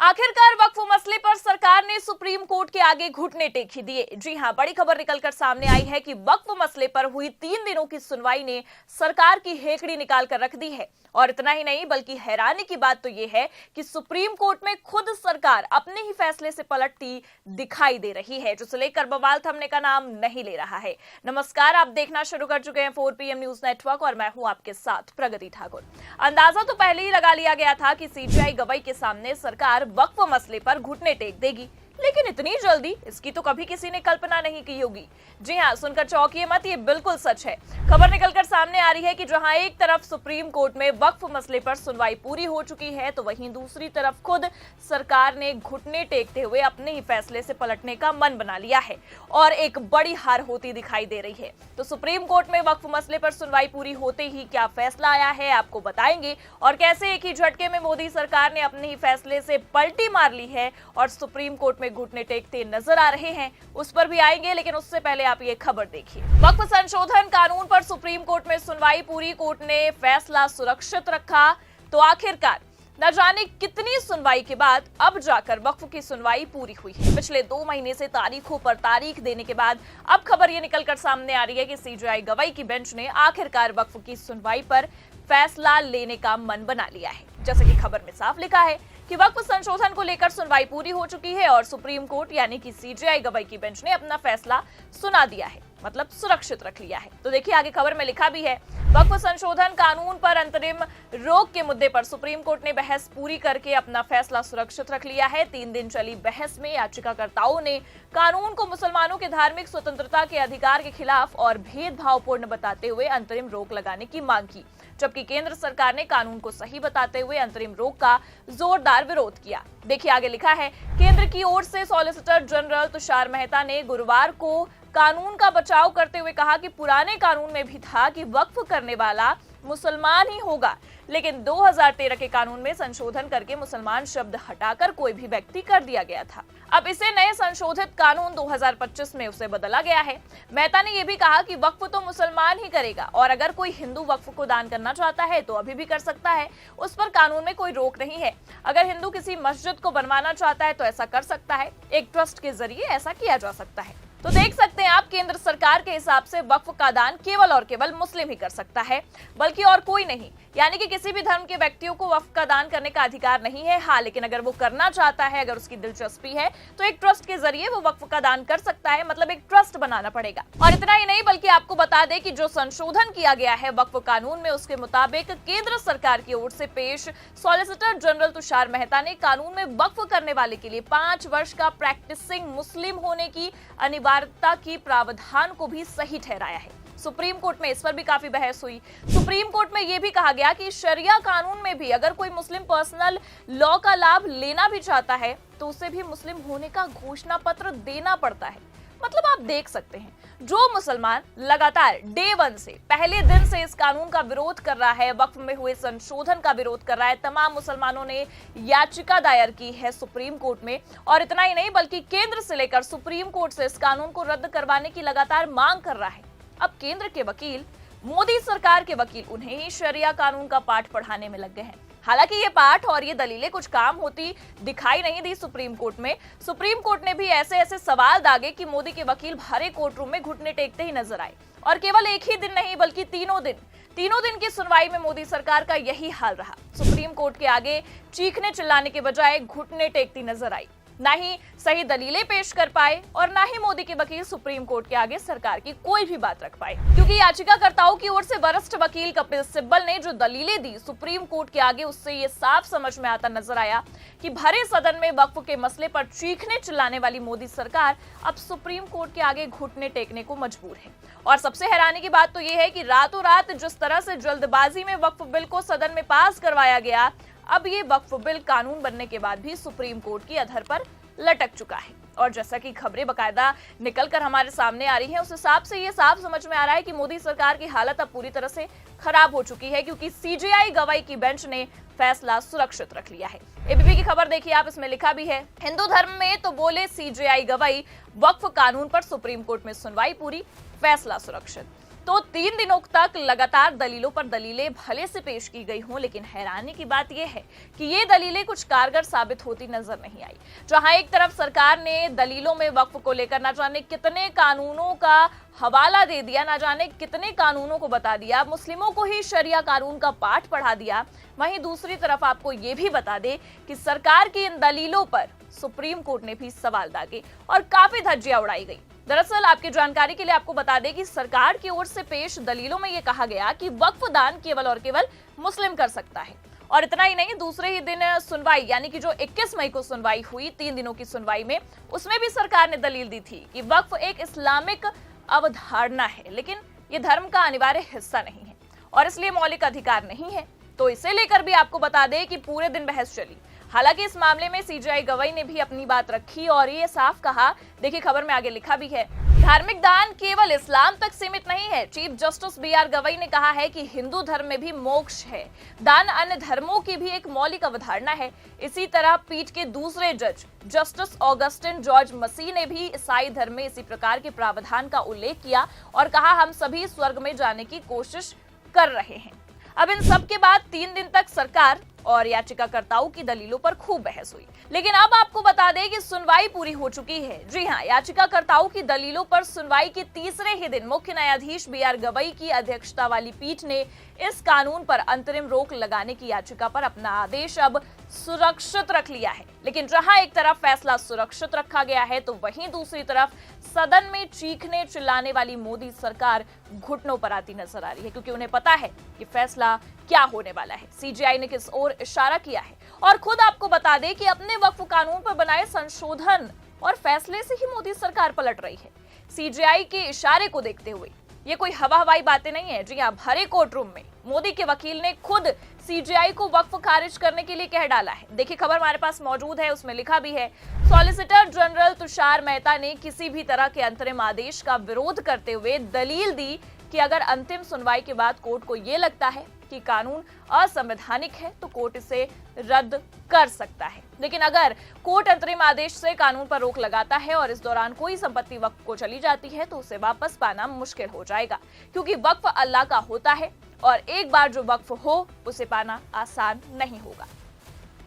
आखिरकार वक्फ मसले पर सरकार ने सुप्रीम कोर्ट के आगे घुटने टेक ही दिए। जी हां, बड़ी खबर निकलकर सामने आई है कि वक्फ मसले पर हुई 3 दिनों की सुनवाई ने सरकार की हेकड़ी निकाल कर रख दी है। और इतना ही नहीं, बल्कि हैरानी की बात तो यह है कि सुप्रीम कोर्ट में खुद सरकार अपने ही फैसले से पलटती दिखाई दे रही है, जिसे लेकर बवाल थमने का नाम नहीं ले रहा है। नमस्कार, आप देखना शुरू कर चुके हैं 4 PM न्यूज नेटवर्क और मैं हूं आपके साथ प्रगति ठाकुर। अंदाजा तो पहले ही लगा लिया गया था कि सीजेआई गवाही के सामने सरकार वक्फ मसले पर घुटने टेक देगी, लेकिन इतनी जल्दी इसकी तो कभी किसी ने कल्पना नहीं की होगी। जी हां, सुनकर चौंकिए मत, ये बिल्कुल सच है। खबर निकलकर सामने आ रही है कि जहां एक तरफ सुप्रीम कोर्ट में वक्फ मसले पर सुनवाई पूरी हो चुकी है, तो वहीं दूसरी तरफ खुद सरकार ने घुटने टेकते हुए अपने ही फैसले से पलटने का मन बना लिया है और एक बड़ी हार होती दिखाई दे रही है। तो सुप्रीम कोर्ट में वक्फ मसले पर सुनवाई पूरी होते ही क्या फैसला आया है, आपको बताएंगे, और कैसे एक ही झटके में मोदी सरकार ने अपने ही फैसले से पलटी मार ली है और सुप्रीम कोर्ट में घुटने टेकते नजर आ रहे हैं, उस पर भी आएंगे। लेकिन उससे पहले आप ये खबर देखिए। वक्फ संशोधन कानून पर सुप्रीम कोर्ट में सुनवाई पूरी, कोर्ट ने फैसला सुरक्षित रखा। तो आखिरकार न जाने कितनी सुनवाई के बाद अब जाकर वक्फ की सुनवाई पूरी हुई है। पिछले 2 महीने से तारीखों पर तारीख देने के बाद अब खबर ये निकलकर सामने आ रही है कि सीजेआई गवाही की बेंच ने आखिरकार वक्फ की सुनवाई पर फैसला लेने का मन बना लिया है। जैसे कि खबर में साफ लिखा है कि वक्फ संशोधन को लेकर सुनवाई पूरी हो चुकी है और सुप्रीम कोर्ट यानी कि सीजेआई गवाही की बेंच ने अपना फैसला सुना दिया है, मतलब सुरक्षित रख लिया है। तो देखिए, आगे खबर में लिखा भी है, वक्फ संशोधन कानून पर अंतरिम रोक के मुद्दे पर सुप्रीम कोर्ट ने बहस पूरी करके अपना फैसला सुरक्षित रख लिया है। 3 दिन चली बहस में याचिकाकर्ताओं ने कानून को मुसलमानों के धार्मिक स्वतंत्रता के अधिकार के खिलाफ और भेदभावपूर्ण बताते हुए अंतरिम रोक लगाने की मांग की, जबकि केंद्र सरकार ने कानून को सही बताते हुए अंतरिम रोक का जोरदार विरोध किया। देखिए, आगे लिखा है, केंद्र की ओर से सॉलिसिटर जनरल तुषार मेहता ने गुरुवार को कानून का बचाव करते हुए कहा कि पुराने कानून में भी था कि वक्फ करने वाला मुसलमान ही होगा, लेकिन 2013 के कानून में संशोधन करके मुसलमान शब्द हटाकर कोई भी व्यक्ति कर दिया गया था। अब इसे नए संशोधित कानून 2025 में उसे बदला गया है। मेहता ने यह भी कहा कि वक्फ तो मुसलमान ही करेगा और अगर कोई हिंदू वक्फ को दान करना चाहता है तो अभी भी कर सकता है, उस पर कानून में कोई रोक नहीं है। अगर हिंदू किसी मस्जिद को बनवाना चाहता है तो ऐसा कर सकता है, एक ट्रस्ट के जरिए ऐसा किया जा सकता है। तो देख सकते हैं आप, केंद्र सरकार के हिसाब से वक्फ का दान केवल और केवल मुस्लिम ही कर सकता है, बल्कि और कोई नहीं। यानी कि किसी भी धर्म के व्यक्तियों को वक्फ का दान करने का अधिकार नहीं है। हाँ, लेकिन अगर वो करना चाहता है, अगर उसकी दिलचस्पी है, तो एक ट्रस्ट के जरिए वो वक्फ का दान कर सकता है, मतलब एक ट्रस्ट बनाना पड़ेगा। और इतना ही नहीं, बल्कि आपको बता दें कि जो संशोधन किया गया है वक्फ कानून में, उसके मुताबिक केंद्र सरकार की ओर से पेश सॉलिसिटर जनरल तुषार मेहता ने कानून में वक्फ करने वाले के लिए 5 वर्ष का प्रैक्टिसिंग मुस्लिम होने की अनिवार्यता की प्रावधान को भी सही ठहराया है। सुप्रीम कोर्ट में इस पर भी काफी बहस हुई। सुप्रीम कोर्ट में यह भी कहा गया कि शरिया कानून में भी अगर कोई मुस्लिम पर्सनल लॉ का लाभ लेना भी चाहता है तो उसे भी मुस्लिम होने का घोषणा पत्र देना पड़ता है। मतलब आप देख सकते हैं, जो मुसलमान लगातार डे 1 से, पहले दिन से इस कानून का विरोध कर रहा है, वक्फ में हुए संशोधन का विरोध कर रहा है, तमाम मुसलमानों ने याचिका दायर की है सुप्रीम कोर्ट में। और इतना ही नहीं, बल्कि केंद्र से लेकर सुप्रीम कोर्ट से इस कानून को रद्द करवाने की लगातार मांग कर रहा है। अब केंद्र के वकील, मोदी सरकार के वकील, उन्हें ही शरिया कानून का पाठ पढ़ाने में लग गए हैं। हालांकि ये पाठ और ये दलीलें कुछ काम होती दिखाई नहीं दी सुप्रीम कोर्ट में। सुप्रीम कोर्ट ने भी ऐसे ऐसे सवाल दागे कि मोदी के वकील भरे कोर्ट रूम में घुटने टेकते ही नजर आए। और केवल एक ही दिन नहीं, बल्कि तीनों दिन की सुनवाई में मोदी सरकार का यही हाल रहा। सुप्रीम कोर्ट के आगे चीखने चिल्लाने के बजाय घुटने टेकती नजर आई। ना ही सही दलीलें पेश कर पाए और ना ही मोदी के वकील सुप्रीम कोर्ट के आगे सरकार की कोई भी बात रख पाए, क्योंकि याचिकाकर्ताओं की ओर से वरिष्ठ वकील कपिल सिब्बल ने जो दलीलें दी सुप्रीम कोर्ट के आगे, उससे ये साफ समझ में आता नजर आया कि भरे सदन में वक्फ के मसले पर चीखने चिल्लाने वाली मोदी सरकार अब सुप्रीम कोर्ट के आगे घुटने टेकने को मजबूर है। और सबसे हैरानी की बात तो ये है कि रातों रात जिस तरह से जल्दबाजी में वक्फ बिल को सदन में पास करवाया गया, अब ये वक्फ बिल कानून बनने के बाद भी सुप्रीम कोर्ट की अधर पर लटक चुका है। और जैसा कि खबरें बकायदा निकलकर हमारे सामने आ रही हैं, उस हिसाब से ये साफ समझ में आ रहा है कि मोदी सरकार की हालत अब पूरी तरह से खराब हो चुकी है, क्योंकि सीजेआई गवाही की बेंच ने फैसला सुरक्षित रख लिया है। एबीपी की खबर देखिए आप, इसमें लिखा भी है, हिंदू धर्म में तो बोले सीजेआई गवाही, वक्फ कानून पर सुप्रीम कोर्ट में सुनवाई पूरी, फैसला सुरक्षित। तो 3 दिनों तक लगातार दलीलों पर दलीलें भले से पेश की गई हों, लेकिन हैरानी की बात यह है कि ये दलीलें कुछ कारगर साबित होती नजर नहीं आई। जहां एक तरफ सरकार ने दलीलों में वक्फ को लेकर न जाने कितने कानूनों का हवाला दे दिया, न जाने कितने कानूनों को बता दिया, मुस्लिमों को ही शरिया कानून का पाठ पढ़ा दिया, वहीं दूसरी तरफ आपको ये भी बता दे कि सरकार की इन दलीलों पर सुप्रीम कोर्ट ने भी सवाल दागे और काफी धज्जियां उड़ाई गई। दरअसल आपकी जानकारी के लिए आपको बता दें कि सरकार की ओर से पेश दलीलों में यह कहा गया कि वक्फ दान केवल और केवल मुस्लिम कर सकता है। और इतना ही नहीं, दूसरे ही दिन सुनवाई यानी कि जो 21 मई को सुनवाई हुई, 3 दिनों की सुनवाई में, उसमें भी सरकार ने दलील दी थी कि वक्फ एक इस्लामिक अवधारणा है, लेकिन ये धर्म का अनिवार्य हिस्सा नहीं है और इसलिए मौलिक अधिकार नहीं है। तो इसे लेकर भी आपको बता दें कि पूरे दिन बहस चली। हालांकि इस मामले में सीजेआई गवाई ने भी अपनी बात रखी और ये साफ कहा, देखिए खबर में आगे लिखा भी है, धार्मिक दान केवल इस्लाम तक सीमित नहीं है। चीफ जस्टिस बीआर गवाई ने कहा है कि हिंदू धर्म में भी मोक्ष है, दान अन्य धर्मों की भी एक मौलिक अवधारणा है। इसी तरह पीठ के दूसरे जज जस्टिस ऑगस्टिन जॉर्ज मसीह ने भी ईसाई धर्म में इसी प्रकार के प्रावधान का उल्लेख किया और कहा, हम सभी स्वर्ग में जाने की कोशिश कर रहे हैं। अब इन सब के बाद 3 दिन तक सरकार और याचिकाकर्ताओं की दलीलों पर खूब बहस हुई, लेकिन अब आपको बता दें कि सुनवाई पूरी हो चुकी है। जी हां, याचिकाकर्ताओं की दलीलों पर सुनवाई के तीसरे ही दिन मुख्य न्यायाधीश बीआर गवाई की अध्यक्षता वाली पीठ ने इस कानून पर अंतरिम रोक लगाने की याचिका पर अपना आदेश अब सुरक्षित रख लिया है। लेकिन जहां एक तरफ फैसला सुरक्षित रखा गया है, तो वहीं दूसरी तरफ सदन में चीखने चिल्लाने वाली मोदी सरकार घुटनों पर आती नजर आ रही है, क्योंकि उन्हें पता है कि फैसला क्या होने वाला है, सीजेआई ने किस ओर इशारा किया है। और खुद आपको बता दें कि अपने वक्फ कानून पर बनाए संशोधन और फैसले से ही मोदी सरकार पलट रही है। सीजेआई के इशारे को देखते हुए ये कोई हवा हवाई बातें नहीं है। जी हां, भरे कोर्ट रूम में मोदी के वकील ने खुद सीजेआई को वक्फ खारिज करने के लिए कह डाला है। देखिए खबर हमारे पास मौजूद है, उसमें लिखा भी है, सॉलिसिटर जनरल तुषार मेहता ने किसी भी तरह के अंतरिम आदेश का विरोध करते हुए दलील दी कि अगर अंतिम सुनवाई के बाद कोर्ट को यह लगता है कि कानून असंवैधानिक है तो कोर्ट इसे रद्द कर सकता है। लेकिन अगर कोर्ट अंतरिम आदेश से कानून पर रोक लगाता है और इस दौरान कोई संपत्ति वक्फ को चली जाती है तो उसे वापस पाना मुश्किल हो जाएगा, क्योंकि वक्फ अल्लाह का होता है और एक बार जो वक्फ हो उसे पाना आसान नहीं होगा।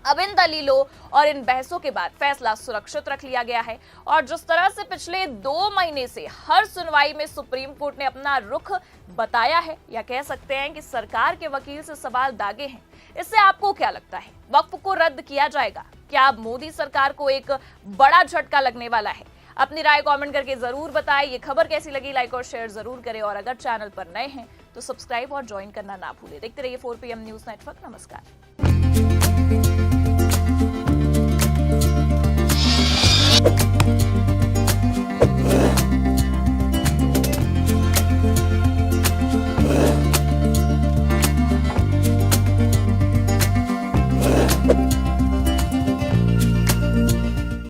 अब इन दलीलों और इन बहसों के बाद फैसला सुरक्षित रख लिया गया है और जिस तरह से पिछले 2 महीने से हर सुनवाई में सुप्रीम कोर्ट ने अपना रुख बताया है, या कह सकते हैं कि सरकार के वकील से सवाल दागे हैं, इससे आपको क्या लगता है? वक्फ को रद्द किया जाएगा? क्या अब मोदी सरकार को एक बड़ा झटका लगने वाला है? अपनी राय कमेंट करके जरूर बताएं। ये खबर कैसी लगी लाइक और शेयर जरूर करें और अगर चैनल पर नए हैं तो सब्सक्राइब और ज्वाइन करना ना भूलें। देखते रहिए 4 PM न्यूज नेटवर्क। नमस्कार।